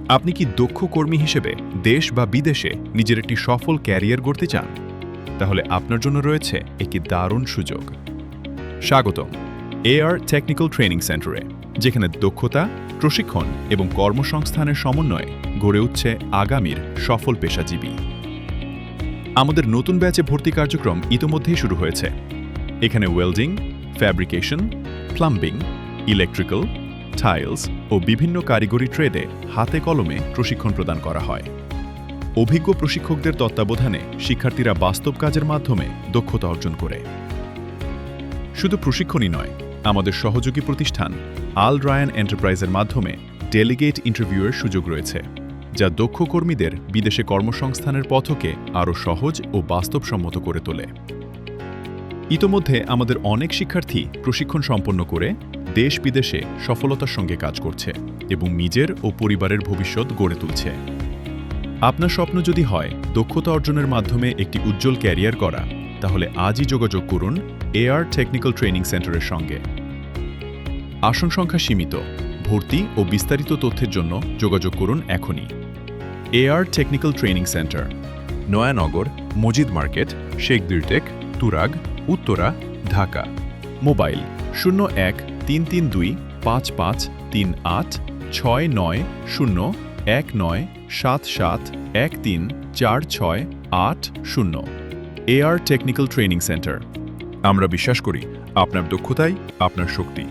আপনি কি দক্ষ কর্মী হিসেবে দেশ বা বিদেশে নিজের একটি সফল ক্যারিয়ার গড়তে চান? তাহলে আপনার জন্য রয়েছে একটি দারুণ সুযোগ। স্বাগতম এআর টেকনিক্যাল ট্রেনিং সেন্টারে, যেখানে দক্ষতা, প্রশিক্ষণ এবং কর্মসংস্থানের সমন্বয়ে গড়ে উঠছে আগামীর সফল পেশাজীবী। আমাদের নতুন ব্যাচে ভর্তি কার্যক্রম ইতোমধ্যেই শুরু হয়েছে। এখানে welding, fabrication, plumbing, electrical, tiles ও বিভিন্ন কারিগরি ট্রেডে হাতে কলমে প্রশিক্ষণ প্রদান করা হয়। অভিজ্ঞ প্রশিক্ষকদের তত্ত্বাবধানে শিক্ষার্থীরা বাস্তব কাজের মাধ্যমে দক্ষতা অর্জন করে। শুধু প্রশিক্ষণই নয়, আমাদের সহযোগী প্রতিষ্ঠান আল রায়ান এন্টারপ্রাইজের মাধ্যমে ডেলিগেট ইন্টারভিউয়ের সুযোগ রয়েছে, যা দক্ষ কর্মীদের বিদেশে কর্মসংস্থানের পথকে আরও সহজ ও বাস্তবসম্মত করে তোলে। ইতোমধ্যে আমাদের অনেক শিক্ষার্থী প্রশিক্ষণ সম্পন্ন করে দেশ বিদেশে সফলতার সঙ্গে কাজ করছে এবং নিজের ও পরিবারের ভবিষ্যৎ গড়ে তুলছে। আপনার স্বপ্ন যদি হয় দক্ষতা অর্জনের মাধ্যমে একটি উজ্জ্বল ক্যারিয়ার করা, তাহলে আজই যোগাযোগ করুন এআর টেকনিক্যাল ট্রেনিং সেন্টারের সঙ্গে। আসন সংখ্যা সীমিত। ভর্তি ও বিস্তারিত তথ্যের জন্য যোগাযোগ করুন এখনই। AR technical training centre, Nayanagar, Majid market, Sheikh বিরটেক, Turag, Uttara, Dhaka. Mobile 01-332-553-8-9-19-77-13-46-80। AR technical training centre. আমরা বিশ্বাস করি আপনার দক্ষতাই আপনার শক্তি।